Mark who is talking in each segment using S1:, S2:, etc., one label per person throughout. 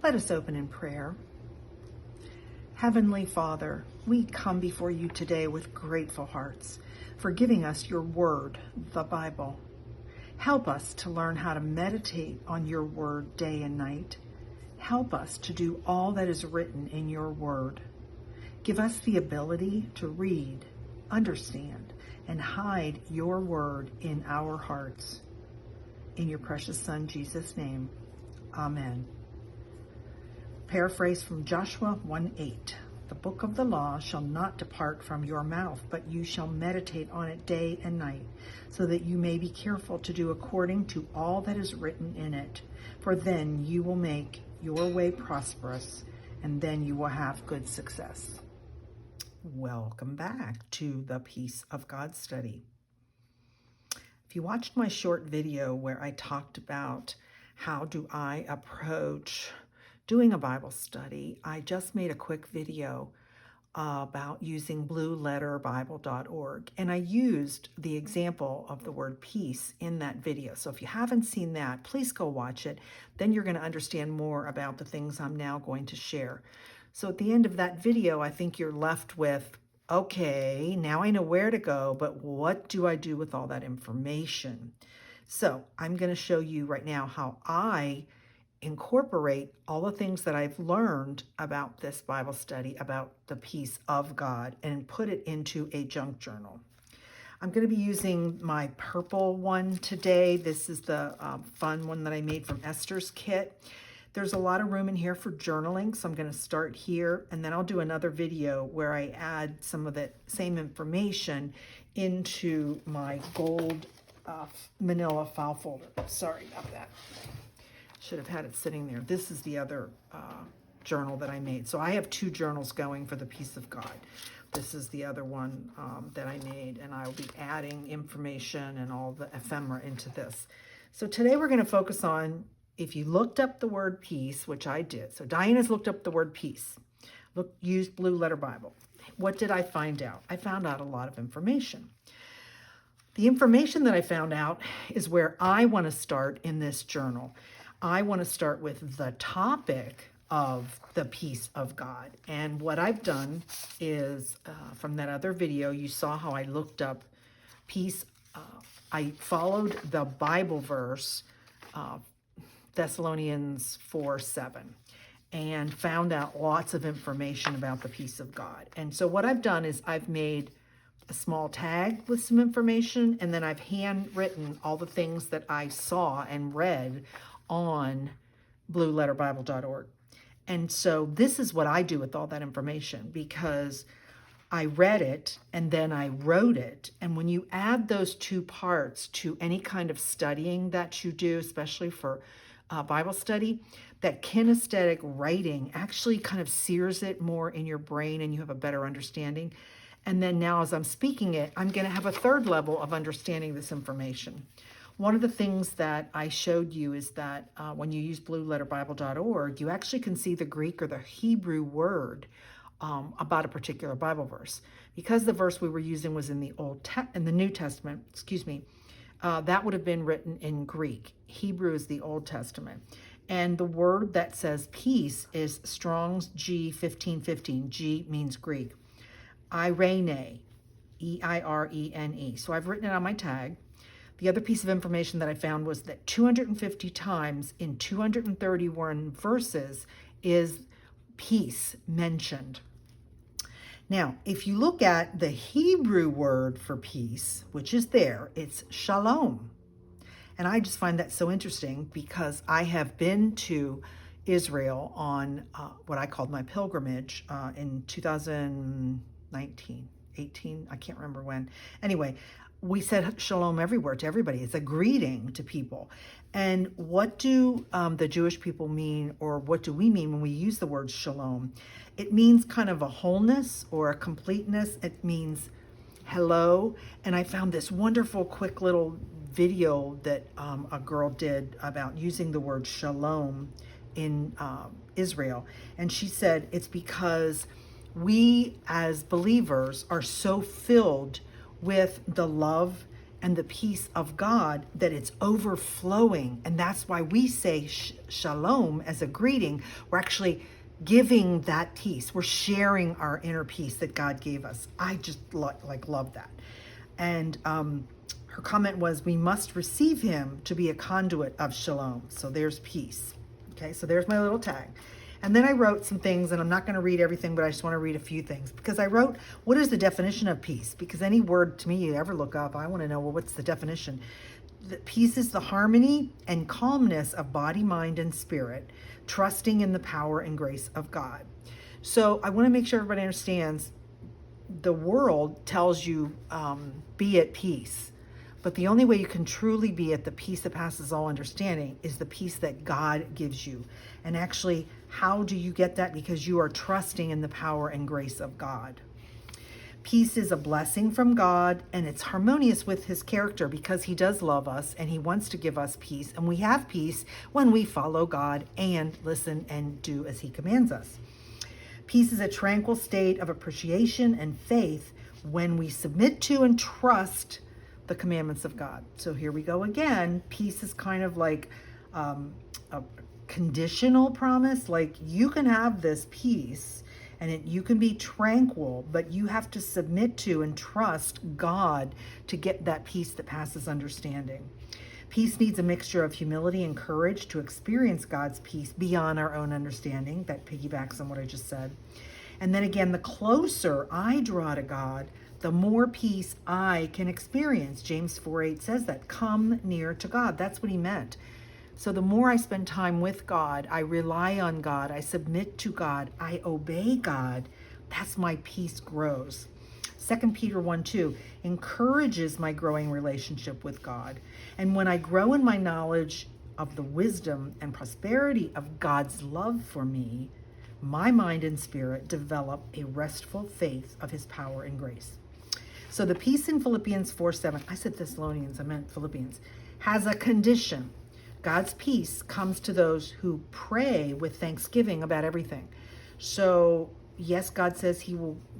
S1: Let us open in prayer. Heavenly Father, we come before you today with grateful hearts for giving us your word, the Bible. Help us to learn how to meditate on your word day and night. Help us to do all that is written in your word. Give us the ability to read, understand, and hide your word in our hearts. In your precious Son, Jesus' name, amen. Paraphrase from Joshua 1:8. The book of the law shall not depart from your mouth, but you shall meditate on it day and night, so that you may be careful to do according to all that is written in it. For then you will make your way prosperous, and then you will have good success. Welcome back to the Peace of God study. If you watched my short video where I talked about how do I approach doing a Bible study, I just made a quick video about using blueletterbible.org, and I used the example of the word peace in that video. So if you haven't seen that, please go watch it. Then you're going to understand more about the things I'm now going to share. So at the end of that video, I think you're left with, okay, now I know where to go, but what do I do with all that information? So I'm going to show you right now how I incorporate all the things that I've learned about this Bible study, about the peace of God, and put it into a junk journal. I'm going to be using my purple one today. This is the fun one that I made from Esther's kit. There's a lot of room in here for journaling, so I'm going to start here, and then I'll do another video where I add some of the same information into my gold manila file folder. Sorry about that. Should have had it sitting there. This is the other journal that I made. So I have two journals going for the peace of God. This is the other one that I made, and I'll be adding information and all the ephemera into this. So today we're going to focus on, if you looked up the word peace, which I did. So Diane has looked up the word peace. Used Blue Letter Bible. What did I find out? I found out a lot of information. The information that I found out is where I want to start in this journal. I want to start with the topic of the peace of God. And what I've done is, from that other video, you saw how I looked up peace. I followed the Bible verse, Thessalonians 4:7, and found out lots of information about the peace of God. And so what I've done is I've made a small tag with some information, and then I've handwritten all the things that I saw and read on blueletterbible.org. And so this is what I do with all that information, because I read it and then I wrote it. And when you add those two parts to any kind of studying that you do, especially for Bible study, that kinesthetic writing actually kind of sears it more in your brain, and you have a better understanding. And then now as I'm speaking it, I'm going to have a third level of understanding this information. One of the things that I showed you is that when you use blueletterbible.org, you actually can see the Greek or the Hebrew word about a particular Bible verse. Because the verse we were using was in the New Testament, that would have been written in Greek. Hebrew is the Old Testament. And the word that says peace is Strong's G 1515. G means Greek. Eirene, E-I-R-E-N-E. So I've written it on my tag. The other piece of information that I found was that 250 times in 231 verses is peace mentioned. Now, if you look at the Hebrew word for peace, which is there, it's shalom. And I just find that so interesting, because I have been to Israel on what I called my pilgrimage in 2019, 18, I can't remember when. Anyway, we said shalom everywhere to everybody. It's a greeting to people. And what do the Jewish people mean, or what do we mean when we use the word shalom? It means kind of a wholeness or a completeness. It means hello. And I found this wonderful, quick little video that a girl did about using the word shalom in Israel. And she said it's because we as believers are so filled with the love and the peace of God, that it's overflowing. And that's why we say shalom as a greeting. We're actually giving that peace. We're sharing our inner peace that God gave us. I just love that. And her comment was, we must receive him to be a conduit of shalom. So there's peace. Okay, so there's my little tag. And then I wrote some things, and I'm not going to read everything, but I just want to read a few things, because I wrote, what is the definition of peace? Because any word to me you ever look up, I want to know, well, what's the definition? Peace is the harmony and calmness of body, mind, and spirit, trusting in the power and grace of God. So I want to make sure everybody understands, the world tells you, be at peace. But the only way you can truly be at the peace that passes all understanding is the peace that God gives you. And actually, how do you get that? Because you are trusting in the power and grace of God. Peace is a blessing from God, and it's harmonious with his character, because he does love us and he wants to give us peace. And we have peace when we follow God and listen and do as he commands us. Peace is a tranquil state of appreciation and faith when we submit to and trust the commandments of God. So here we go again. Peace is kind of like a conditional promise. Like, you can have this peace and you can be tranquil, but you have to submit to and trust God to get that peace that passes understanding. Peace needs a mixture of humility and courage to experience God's peace beyond our own understanding. That piggybacks on what I just said. And then again, the closer I draw to God, the more peace I can experience. James 4:8 says that. Come near to God. That's what he meant. So the more I spend time with God, I rely on God, I submit to God, I obey God, that's my peace grows. 2 Peter 1:2 encourages my growing relationship with God. And when I grow in my knowledge of the wisdom and prosperity of God's love for me, my mind and spirit develop a restful faith of his power and grace. So the peace in Philippians 4:7, I said Thessalonians, I meant Philippians, has a condition. God's peace comes to those who pray with thanksgiving about everything. So yes, God says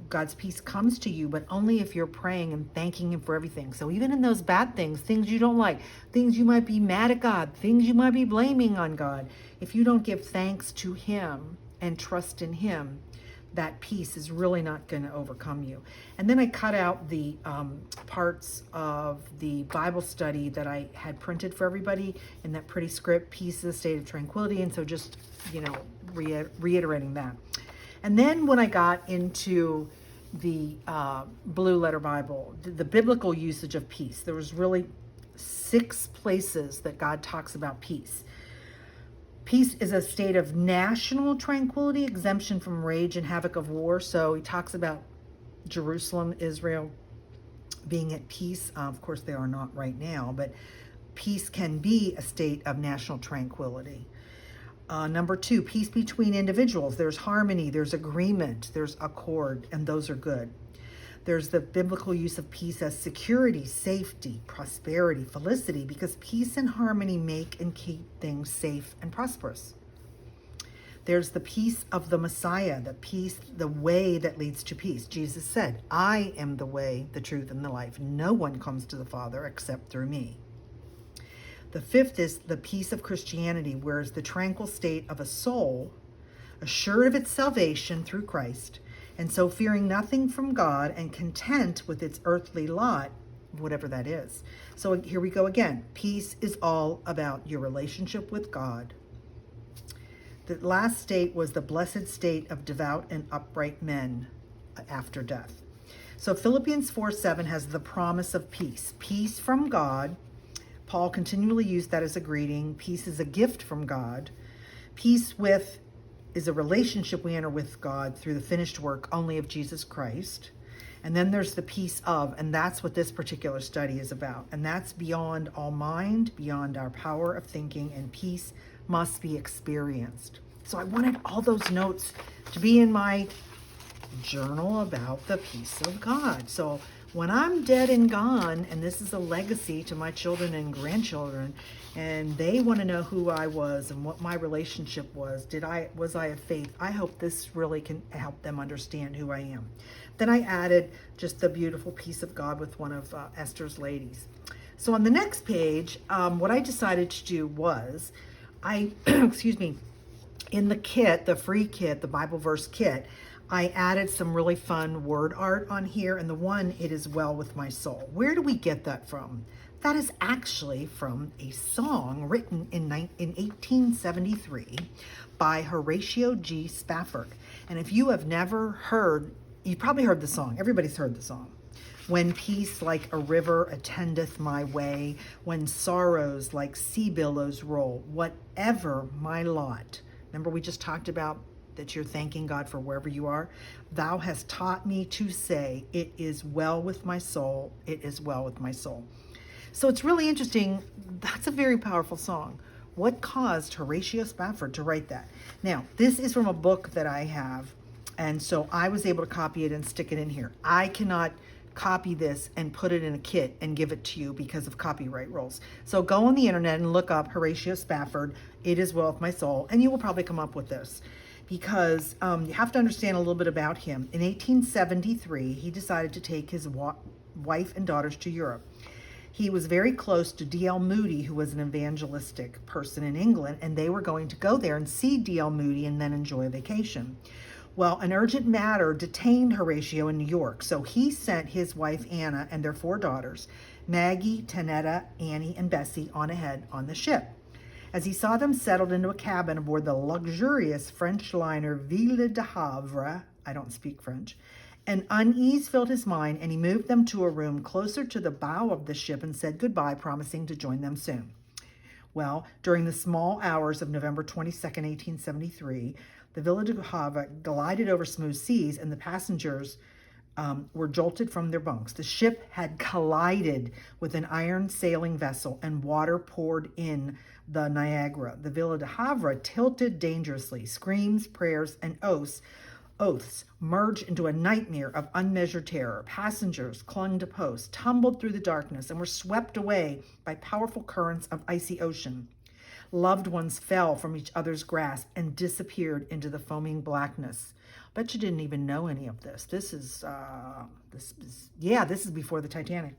S1: God's peace comes to you, but only if you're praying and thanking him for everything. So even in those bad things, things you don't like, things you might be mad at God, things you might be blaming on God, if you don't give thanks to him and trust in him, that peace is really not going to overcome you. And then I cut out the parts of the Bible study that I had printed for everybody in that pretty script, Peace is a State of Tranquility. And so just, reiterating that. And then when I got into the Blue Letter Bible, the biblical usage of peace, there was really 6 places that God talks about peace. Peace is a state of national tranquility, exemption from rage and havoc of war. So he talks about Jerusalem, Israel being at peace. Of course, they are not right now, but peace can be a state of national tranquility. Number 2, peace between individuals. There's harmony, there's agreement, there's accord, and those are good. There's the biblical use of peace as security, safety, prosperity, felicity, because peace and harmony make and keep things safe and prosperous. There's the peace of the Messiah, the way that leads to peace. Jesus said, I am the way, the truth, and the life. No one comes to the Father except through me. The 5th is the peace of Christianity, where is the tranquil state of a soul, assured of its salvation through Christ, and so fearing nothing from God and content with its earthly lot, whatever that is. So here we go again. Peace is all about your relationship with God. The last state was the blessed state of devout and upright men after death. So Philippians 4:7 has the promise of peace. Peace from God. Paul continually used that as a greeting. Peace is a gift from God. Peace is a relationship we enter with God through the finished work only of Jesus Christ. And then there's the peace of, and that's what this particular study is about. And that's beyond all mind, beyond our power of thinking, and peace must be experienced. So I wanted all those notes to be in my journal about the peace of God. So when I'm dead and gone, and this is a legacy to my children and grandchildren, and they want to know who I was and what my relationship was, was I of faith? I hope this really can help them understand who I am. Then I added just the beautiful peace of God with one of Esther's ladies. So on the next page, what I decided to do was excuse me, in the kit, the free kit, the Bible verse kit, I added some really fun word art on here. And the one, "It is well with my soul." Where do we get that from? That is actually from a song written in 1873 by Horatio G. Spafford. And if you have never heard, you probably heard the song. Everybody's heard the song. "When peace like a river attendeth my way, when sorrows like sea billows roll, whatever my lot." Remember, we just talked about that you're thanking God for wherever you are. "Thou hast taught me to say, it is well with my soul, it is well with my soul." So it's really interesting. That's a very powerful song. What caused Horatio Spafford to write that? Now, this is from a book that I have, and so I was able to copy it and stick it in here. I cannot copy this and put it in a kit and give it to you because of copyright rules. So go on the internet and look up Horatio Spafford, "It is well with my soul," and you will probably come up with this, because you have to understand a little bit about him. In 1873, he decided to take his wife and daughters to Europe. He was very close to D.L. Moody, who was an evangelistic person in England, and they were going to go there and see D.L. Moody and then enjoy a vacation. Well, an urgent matter detained Horatio in New York, so he sent his wife Anna and their 4 daughters, Maggie, Tanetta, Annie, and Bessie, on ahead on the ship. As he saw them settled into a cabin aboard the luxurious French liner Ville de Havre, I don't speak French, an unease filled his mind, and he moved them to a room closer to the bow of the ship and said goodbye, promising to join them soon. Well, during the small hours of November 22nd, 1873, the Ville de Havre glided over smooth seas, and the passengers were jolted from their bunks. The ship had collided with an iron sailing vessel, and water poured in the Niagara. The Ville de Havre tilted dangerously. Screams, prayers, and oaths merged into a nightmare of unmeasured terror. Passengers clung to posts, tumbled through the darkness, and were swept away by powerful currents of icy ocean. Loved ones fell from each other's grasp and disappeared into the foaming blackness. Bet you didn't even know any of this. This is before the Titanic.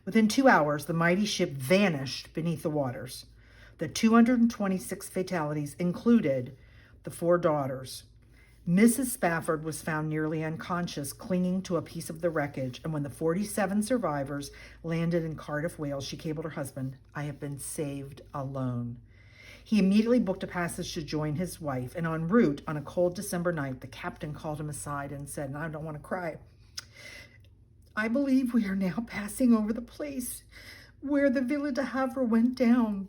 S1: Within 2 hours, the mighty ship vanished beneath the waters. The 226 fatalities included the 4 daughters. Mrs. Spafford was found nearly unconscious, clinging to a piece of the wreckage, and when the 47 survivors landed in Cardiff, Wales, she cabled her husband, "I have been saved alone." He immediately booked a passage to join his wife, and en route on a cold December night, the captain called him aside and said, and I don't want to cry, "I believe we are now passing over the place where the Ville de Havre went down."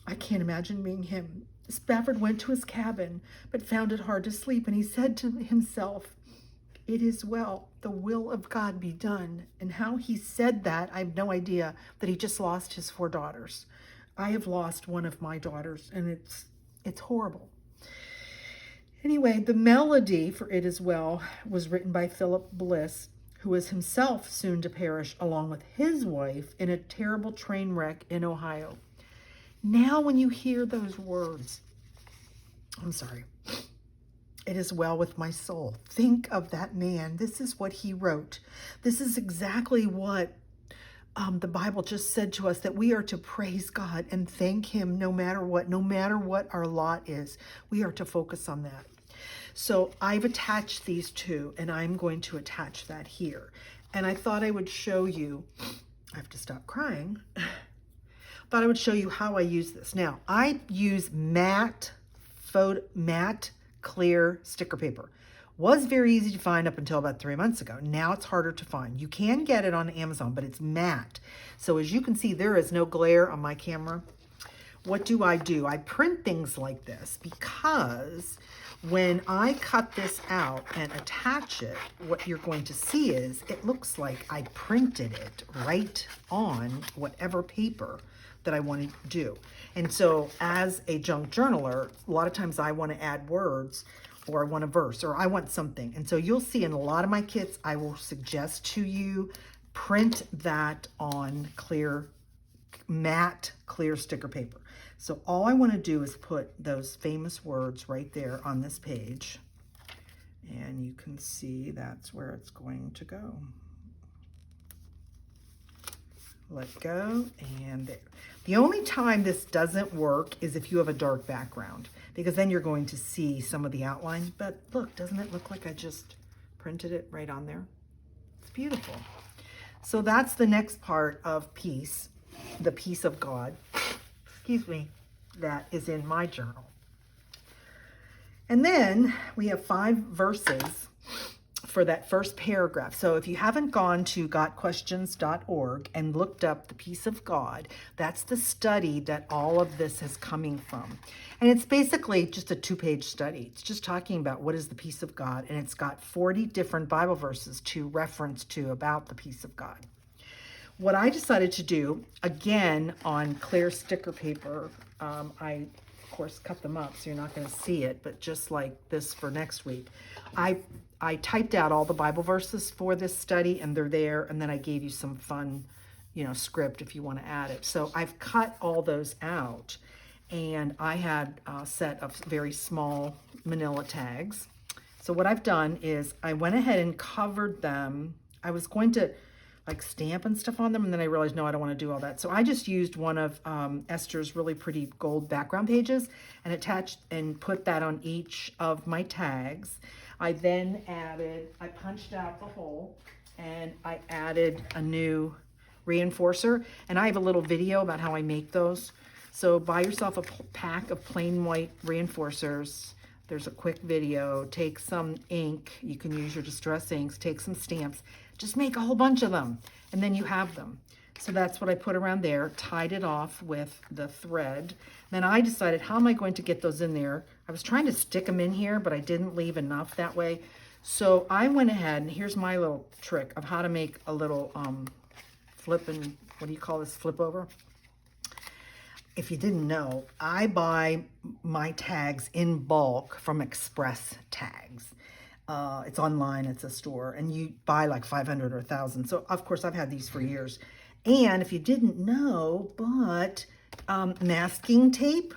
S1: I can't imagine being him. Spafford went to his cabin, but found it hard to sleep, and he said to himself, "It is well, the will of God be done." And how he said that, I have no idea, that he just lost his 4 daughters. I have lost one of my daughters, and it's horrible. Anyway, the melody for "It Is Well" was written by Philip Bliss, who was himself soon to perish along with his wife in a terrible train wreck in Ohio. Now when you hear those words, "It is well with my soul." Think of that man. This is what he wrote. This is exactly what the Bible just said to us, that we are to praise God and thank him no matter what our lot is. We are to focus on that. So I've attached these 2, and I'm going to attach that here. And I thought I would show you, I have to stop crying. Thought I would show you how I use this. Now, I use matte clear sticker paper. Was very easy to find up until about 3 months ago. Now it's harder to find. You can get it on Amazon, but it's matte. So as you can see, there is no glare on my camera. What do? I print things like this because when I cut this out and attach it, what you're going to see is it looks like I printed it right on whatever paper that I want to do. And so as a junk journaler, a lot of times I want to add words, or I want a verse, or I want something. And so you'll see in a lot of my kits, I will suggest to you print that on matte clear sticker paper. So all I want to do is put those famous words right there on this page. And you can see that's where it's going to go. let go, and there. The only time this doesn't work is if you have a dark background, because then you're going to see some of the outline. But look, doesn't it look like I just printed it right on there? It's beautiful. So that's the next part of peace, the peace of God, excuse me, that is in my journal. And then we have 5 verses for that first paragraph. So if you haven't gone to gotquestions.org and looked up the peace of God, that's the study that all of this is coming from. And it's basically just a 2-page study. It's just talking about what is the peace of God, and it's got 40 different Bible verses to reference to about the peace of God. What I decided to do, again, on clear sticker paper, I of course cut them up so you're not going to see it, but just like this for next week, I typed out all the Bible verses for this study, and they're there, and then I gave you some fun, script if you want to add it. So I've cut all those out, and I had a set of very small manila tags. So what I've done is I went ahead and covered them. I was going to like stamp and stuff on them, and then I realized, no, I don't want to do all that. So I just used one of Esther's really pretty gold background pages and attached and put that on each of my tags. I then I punched out the hole, and I added a new reinforcer, and I have a little video about how I make those. So buy yourself a pack of plain white reinforcers. There's a quick video. Take some ink. You can use your distress inks. Take some stamps. Just make a whole bunch of them, and then you have them. So that's what I put around there, tied it off with the thread. Then I decided, how am I going to get those in there? I was trying to stick them in here, but I didn't leave enough that way. So I went ahead, and here's my little trick of how to make a little flip over. If you didn't know, I buy my tags in bulk from Express Tags. It's online, it's a store, and you buy like 500 or 1,000. So of course I've had these for years. And if you didn't know, but masking tape,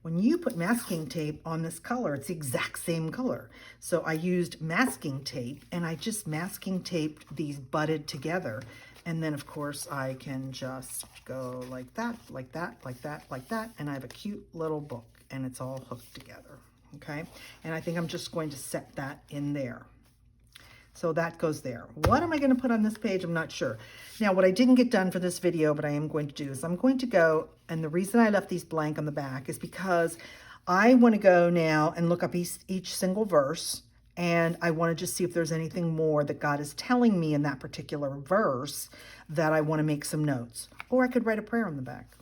S1: when you put masking tape on this color, it's the exact same color. So I used masking tape, and I just masking taped these butted together. And then of course I can just go like that, like that, like that, like that. And I have a cute little book, and it's all hooked together. Okay, and I think I'm just going to set that in there. So that goes there. What am I going to put on this page? I'm not sure. Now, what I didn't get done for this video, but I am going to do, is I'm going to go, and the reason I left these blank on the back is because I want to go now and look up each single verse, and I want to just see if there's anything more that God is telling me in that particular verse that I want to make some notes. Or I could write a prayer on the back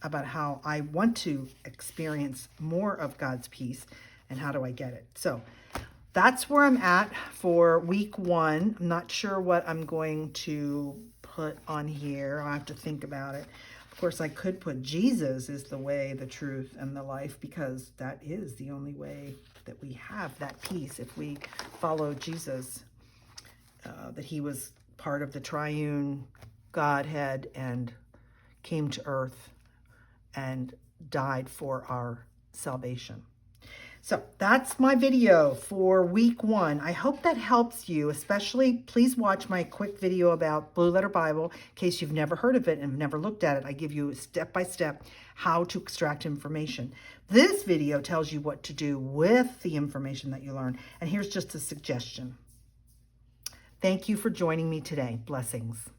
S1: about how I want to experience more of God's peace and how do I get it. So that's where I'm at for week 1. I'm not sure what I'm going to put on here. I'll have to think about it. Of course, I could put Jesus is the way, the truth, and the life, because that is the only way that we have that peace if we follow Jesus, that he was part of the triune Godhead and came to earth and died for our salvation. So that's my video for week 1. I hope that helps you, especially please watch my quick video about Blue Letter Bible in case you've never heard of it and never looked at it. I give you step-by-step how to extract information. This video tells you what to do with the information that you learn. And here's just a suggestion. Thank you for joining me today. Blessings.